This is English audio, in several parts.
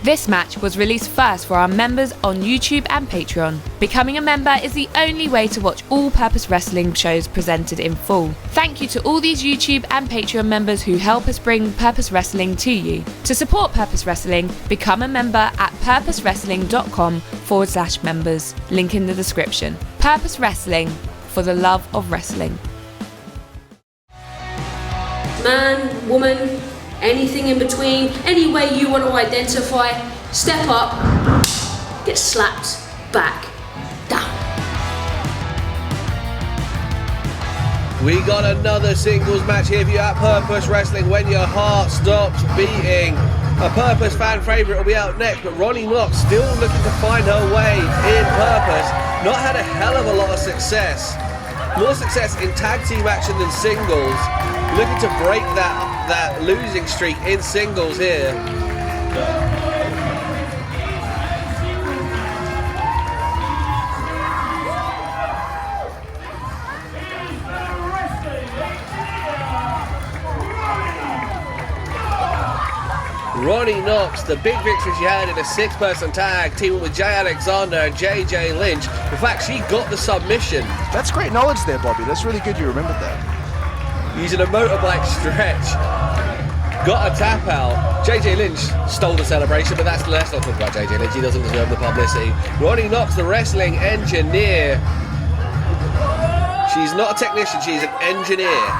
This match was released first for our members on YouTube and Patreon. Becoming a member is the only way to watch all Purpose Wrestling shows presented in full. Thank you to all these YouTube and Patreon members who help us bring Purpose Wrestling to you. To support Purpose Wrestling, become a member at purposewrestling.com/members. Link in the description. Purpose Wrestling, for the love of wrestling. Man, woman, anything in between, any way you want to identify, step up, get slapped back down. We got another singles match here for you at Purpose Wrestling, when your heart stops beating. A Purpose fan favourite will be out next, but Ronnie Knox still looking to find her way in Purpose. Not had a hell of a lot of success. More success in tag team action than singles. Looking to break that losing streak in singles here. Ronnie Knox, the big victory she had in a 6-person tag, teaming with Jay Alexander and JJ Lynch. In fact, she got the submission. That's great knowledge there, Bobby. That's really good you remembered that. Using a motorbike stretch. Got a tap out. JJ Lynch stole the celebration, but let's not talk about JJ Lynch. He doesn't deserve the publicity. Ronnie Knox, the wrestling engineer. She's not a technician, she's an engineer.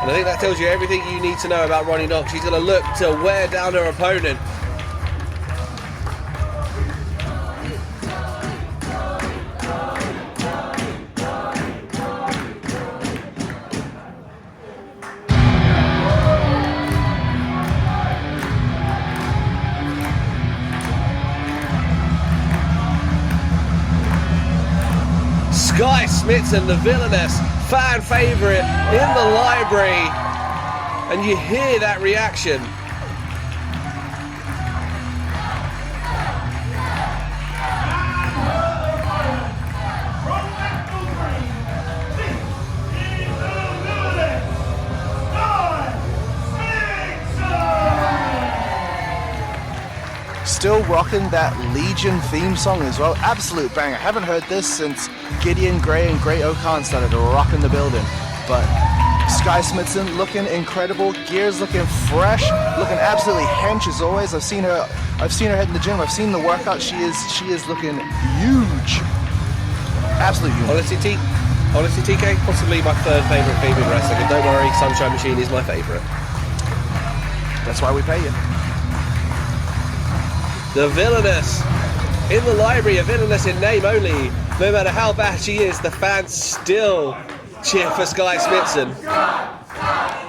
And I think that tells you everything you need to know about Ronnie Knox. She's going to look to wear down her opponent. Skye Smitson, the villainous fan favourite in the library, and you hear that reaction. Still rocking that Legion theme song as well. Absolute banger. Haven't heard this since Gideon Grey and Great O'Khan started rocking the building. But Skye Smitson looking incredible. Gears looking fresh. Looking absolutely hench as always. I've seen her head in the gym. I've seen the workout. She is looking huge. Absolutely huge. Honestly, TK, possibly my third favourite female wrestler. And don't worry, Sunshine Machine is my favourite. That's why we pay you. The villainous in the library, a villainous in name only. No matter how bad she is, the fans still cheer for Skye Smitson.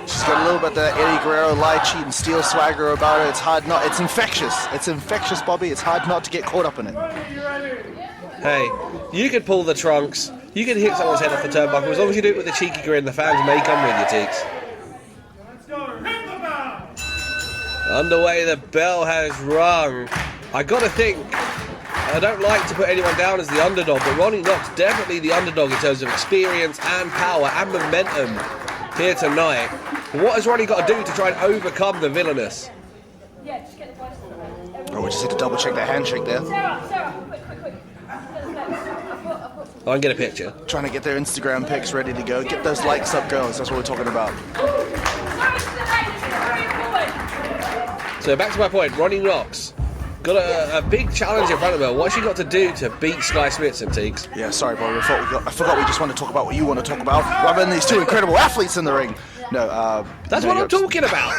She's got a little bit of the Eddie Guerrero lie, cheat, and steal swagger about her. It's hard not. It's infectious. It's infectious, Bobby. It's hard not to get caught up in it. Hey, you could pull the trunks. You could hit someone's head off the turnbuckle. As long as you do it with a cheeky grin, the fans may come with you, Teeks. Underway, the bell has rung. I gotta think, I don't like to put anyone down as the underdog, but Ronnie Knox definitely the underdog in terms of experience and power and momentum here tonight. What has Ronnie got to do to try and overcome the villainous? Oh, we just had to double check that handshake there. Sarah, quick. I can get a picture. Trying to get their Instagram pics ready to go. Get those likes up, girls. That's what we're talking about. So back to my point, Ronnie Knox got a big challenge in front of her. What's she got to do to beat Skye Smitson, Teeks? Yeah, sorry, Bobby. I forgot we just want to talk about what you want to talk about, rather than these two incredible athletes in the ring. No, that's what I'm talking about.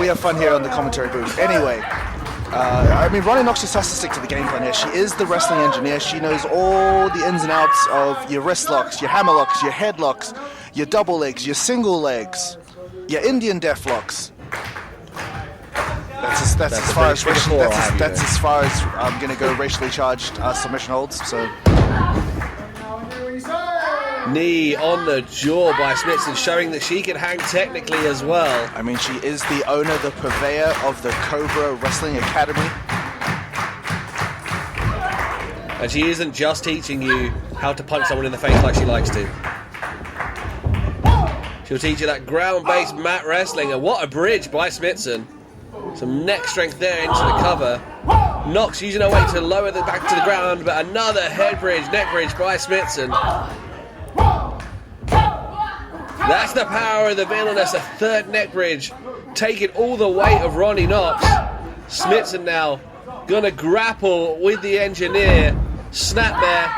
We have fun here on the commentary booth. Anyway, I mean, Ronnie Knox just has to stick to the game plan here. She is the wrestling engineer. She knows all the ins and outs of your wrist locks, your hammer locks, your head locks, your double legs, your single legs, your Indian death locks. That's as far as I'm going to go racially charged submission holds. So knee on the jaw by Smithson, showing that she can hang technically as well. I mean, she is the owner, the purveyor of the Cobra Wrestling Academy. And she isn't just teaching you how to punch someone in the face like she likes to. She'll teach you that ground-based mat wrestling, and what a bridge by Smithson. Some neck strength there into the cover. Knox using her weight to lower the back to the ground, but another head bridge, neck bridge by Smithson. That's the power of the villainess, a third neck bridge, taking all the weight of Ronnie Knox. Smithson now gonna grapple with the engineer, snap there,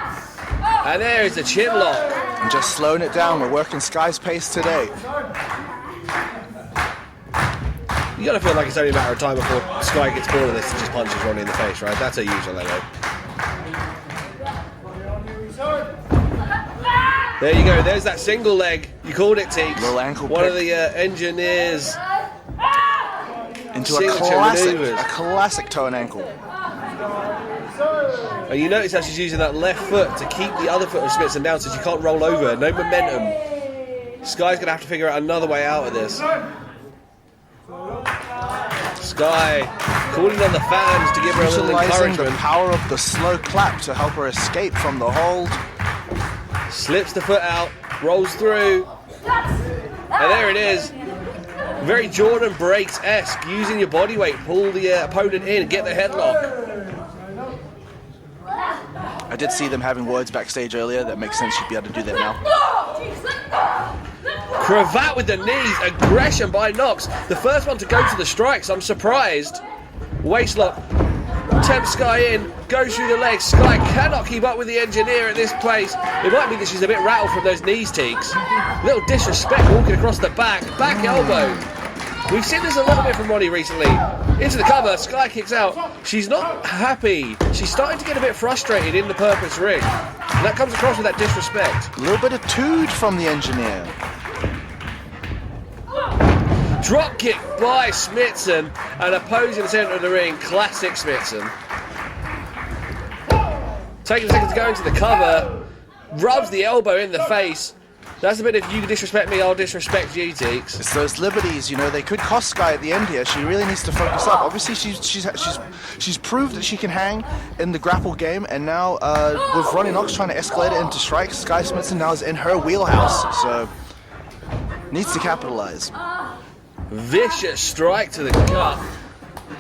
and there is the chin lock. And just slowing it down, we're working Skye's pace today. You gotta feel like it's only a matter of time before Skye gets bored of this and just punches Ronnie in the face, right? That's her usual LO. There you go, there's that single leg. You called it, Teeks. Little ankle One pick. of the engineers. Into signature maneuvers. a classic toe and ankle. And you notice how she's using that left foot to keep the other foot of Smithson down so she can't roll over. No momentum. Skye's gonna have to figure out another way out of this. Skye calling on the fans to give her a little Utilizing the encouragement. power of the slow clap to help her escape from the hold. Slips the foot out, rolls through, and there it is. Very Jordon breaks-esque, using your body weight, pull the opponent in, get the headlock. I did see them having words backstage earlier. That makes sense. She'd be able to do that now. Cravat with the knees, aggression by Knox. The first one to go to the strikes, I'm surprised. Waistlock, tempts Skye in, goes through the legs. Skye cannot keep up with the engineer at this place. It might be that she's a bit rattled from those knees, Teeks. Little disrespect walking across the back elbow. We've seen this a little bit from Ronnie recently. Into the cover, Skye kicks out. She's not happy. She's starting to get a bit frustrated in the purpose ring. And that comes across with that disrespect. A little bit of tood from the engineer. Drop kick by Smithson and opposing the centre of the ring, classic Smithson. Taking a second to go into the cover, rubs the elbow in the face. That's a bit of you disrespect me, I'll disrespect you, Teeks. It's those liberties, you know, they could cost Skye at the end here. She really needs to focus up. Obviously, she's proved that she can hang in the grapple game, and now with Ronnie Knox trying to escalate it into strikes, Skye Smitson now is in her wheelhouse, so needs to capitalize. Vicious strike to the gut.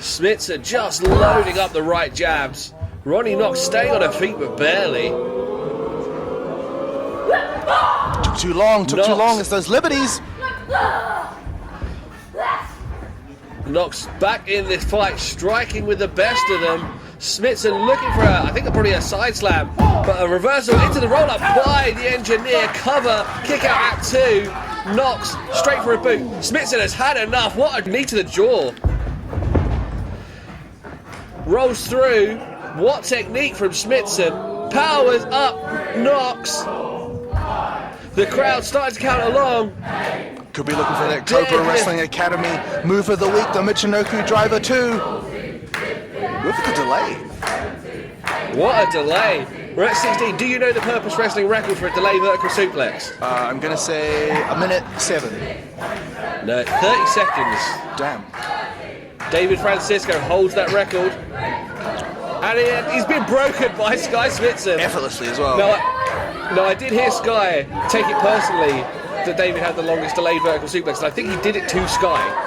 Smithson just loading up the right jabs. Ronnie Knox staying on her feet, but barely. Took too long. It's those liberties. Knox back in this fight, striking with the best of them. Smithson looking for I think probably a side slam, but a reversal into the roll-up by the engineer. Cover, kick out at 2. Knox straight for a boot. Smithson has had enough. What a knee to the jaw. Rolls through. What technique from Smithson. Powers up Knox. The crowd starting to count along. Could be looking for that Cobra Wrestling Academy move of the week, the Michinoku Driver 2. Look at the delay. What a delay. We're at 16. Do you know the Purpose Wrestling record for a delay vertical suplex? I'm going to say 1:07. No, 30 seconds. Damn. David Francisco holds that record. And he's been broken by Skye Smitson. Effortlessly as well. No, I did hear Skye take it personally that David had the longest delayed vertical suplex, and I think he did it to Skye.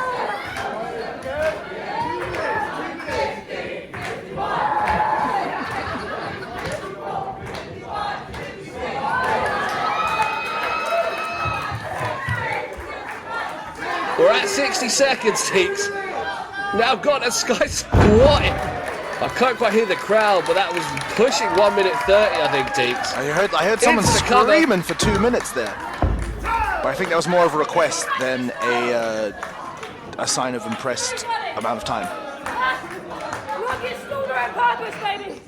We're at 60 seconds, Teeks. Now got a Skye squatting. I can't quite hear the crowd, but that was pushing 1:30, I think, Teeks. I heard someone screaming for 2 minutes there. But I think that was more of a request than a sign of impressed amount of time.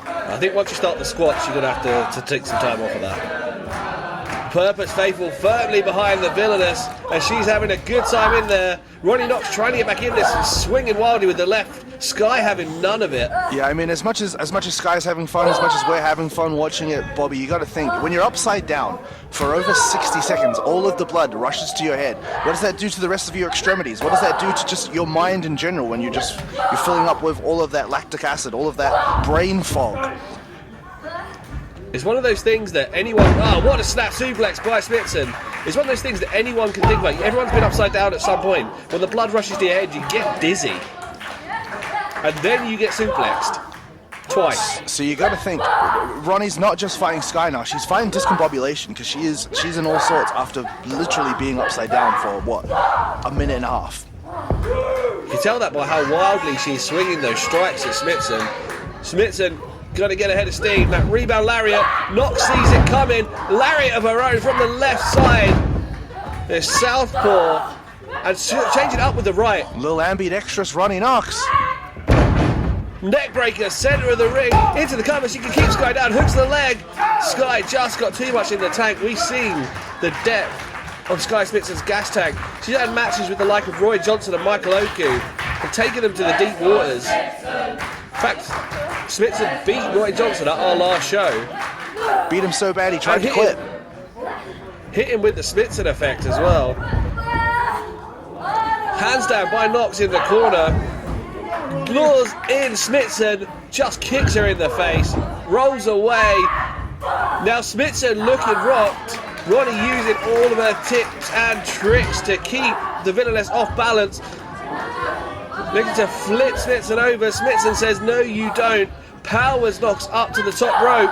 I think once you start the squats, you're going to have to take some time off of that. Purpose Faithful firmly behind the villainous, and she's having a good time in there. Ronnie Knox trying to get back in this, swinging wildly with the left. Skye having none of it. Yeah, I mean, as much as Skye's having fun, as much as we're having fun watching it, Bobby, you got to think, when you're upside down for over 60 seconds, all of the blood rushes to your head. What does that do to the rest of your extremities? What does that do to just your mind in general when you're filling up with all of that lactic acid, all of that brain fog? It's one of those things that anyone... Oh, what a snap suplex by Smithson. It's one of those things that anyone can think about. Everyone's been upside down at some point. When the blood rushes to your head, you get dizzy. And then you get suplexed. Twice. So you got to think, Ronnie's not just fighting Skye now, she's fighting discombobulation, because she's in all sorts after literally being upside down for, what, a minute and a half. You can tell that by how wildly she's swinging those strikes at Smithson. Smithson going to get ahead of steam. That rebound lariat. Knox sees it coming. Lariat of her own from the left side. There's southpaw. And changing up with the right. Little ambidextrous Ronnie Knox. Neckbreaker, centre of the ring. Into the cover. She can keep Skye down. Hooks the leg. Skye just got too much in the tank. We've seen the depth of Skye Smitson's gas tank. She's had matches with the like of Roy Johnson and Michael Oku and taken them to the deep waters. In fact, Smithson beat Roy Johnson at our last show. Beat him so bad he tried to quit. Hit him with the Smithson effect as well. Hands down by Knox in the corner. Lures in Smithson, just kicks her in the face, rolls away. Now Smithson looking rocked. Ronnie using all of her tips and tricks to keep the villainess off balance. Looking to flip Smithson over. Smithson says, no you don't. Powers Knox up to the top rope.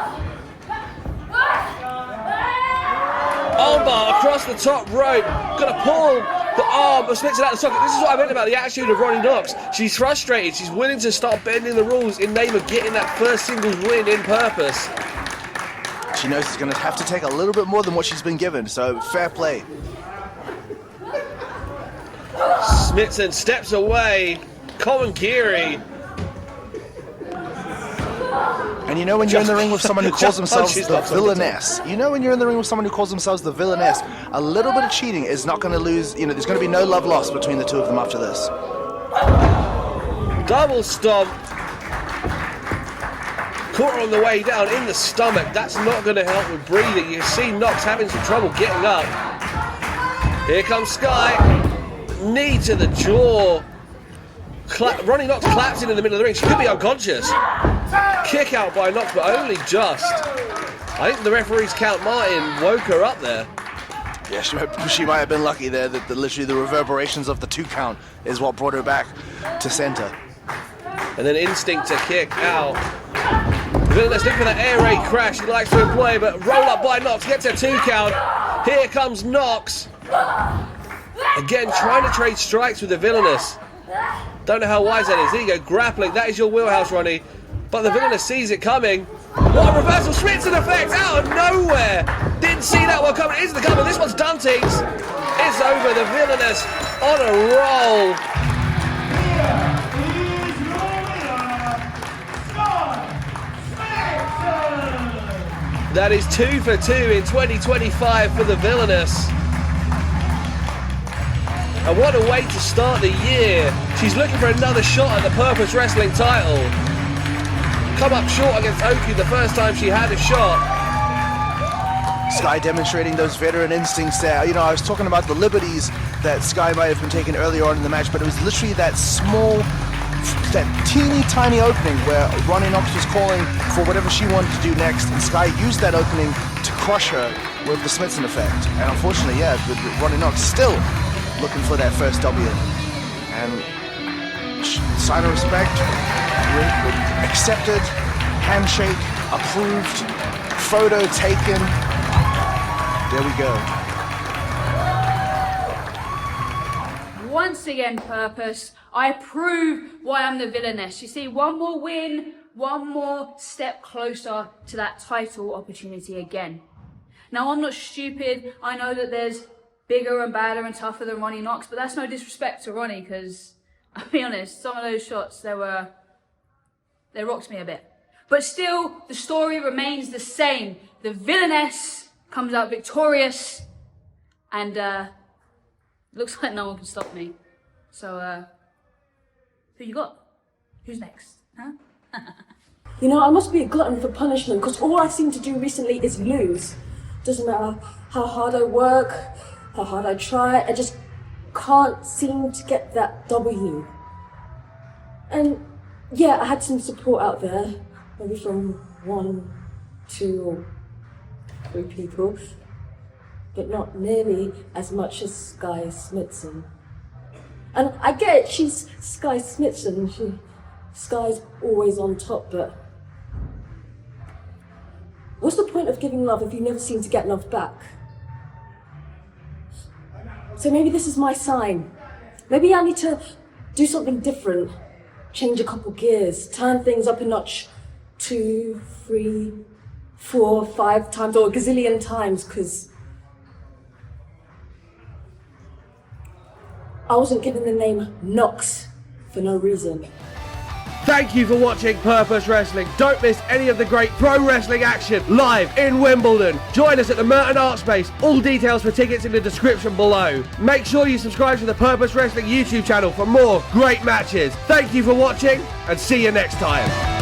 Armbar across the top rope. Gonna pull the arm of Smithson out of the socket. This is what I meant about the attitude of Ronnie Knox. She's frustrated. She's willing to start bending the rules in name of getting that first singles win in purpose. She knows it's going to have to take a little bit more than what she's been given, so fair play. Smithson steps away. Colin Keary. And you know when you're in the ring with someone who calls themselves the villainess, a little bit of cheating is not going to lose, there's going to be no love lost between the two of them after this. Double stomp. Caught her on the way down in the stomach. That's not going to help with breathing. You see Knox having some trouble getting up. Here comes Skye. Knee to the jaw. Ronnie Knox collapsing in the middle of the ring. She could be unconscious. Kick out by Knox, but only just. I think the referee's Count Martin woke her up there. Yeah, she might have been lucky there that literally the reverberations of the 2 count is what brought her back to center. And then instinct to kick out. Let's look for that air raid crash he likes to employ, but roll up by Knox, gets a 2 count. Here comes Knox. Again, trying to trade strikes with the villainous. Don't know how wise that is. There you go, grappling. That is your wheelhouse, Ronnie. But the villainous sees it coming. What a reversal. Smithson effect out of nowhere. Didn't see that one coming into the cover. This one's Dunting's. It's over. The villainous on a roll. That is 2 for 2 in 2025 for the villainous. And what a way to start the year. She's looking for another shot at the Purpose Wrestling title. Come up short against Oku the first time she had a shot. Skye demonstrating those veteran instincts there. I was talking about the liberties that Skye might have been taking earlier on in the match, but it was literally that teeny tiny opening where Ronnie Knox was calling for whatever she wanted to do next, and Skye used that opening to crush her with the Smithson effect. And unfortunately, Ronnie Knox still looking for that first W. And sign of respect, accepted, handshake, approved, photo taken. There we go. Once again, Purpose, I prove why I'm the villainess. You see, one more win, one more step closer to that title opportunity again. Now, I'm not stupid. I know that there's bigger and badder and tougher than Ronnie Knox, but that's no disrespect to Ronnie, because, I'll be honest, some of those shots, they rocked me a bit. But still, the story remains the same. The villainess comes out victorious, and looks like no one can stop me. So, who you got? Who's next? Huh? I must be a glutton for punishment, because all I seem to do recently is lose. Doesn't matter how hard I work, how hard I try, I just can't seem to get that W. And yeah, I had some support out there, maybe from 1, 2, or through people, but not nearly as much as Skye Smitson. And I get it, she's Skye Smitson, Skye's always on top, but what's the point of giving love if you never seem to get love back? So maybe this is my sign. Maybe I need to do something different, change a couple gears, turn things up a notch 2, 3, 4, 5 times, or a gazillion times, because I wasn't given the name Knox for no reason. Thank you for watching Purpose Wrestling. Don't miss any of the great pro wrestling action live in Wimbledon. Join us at the Merton Art Space. All details for tickets in the description below. Make sure you subscribe to the Purpose Wrestling YouTube channel for more great matches. Thank you for watching and see you next time.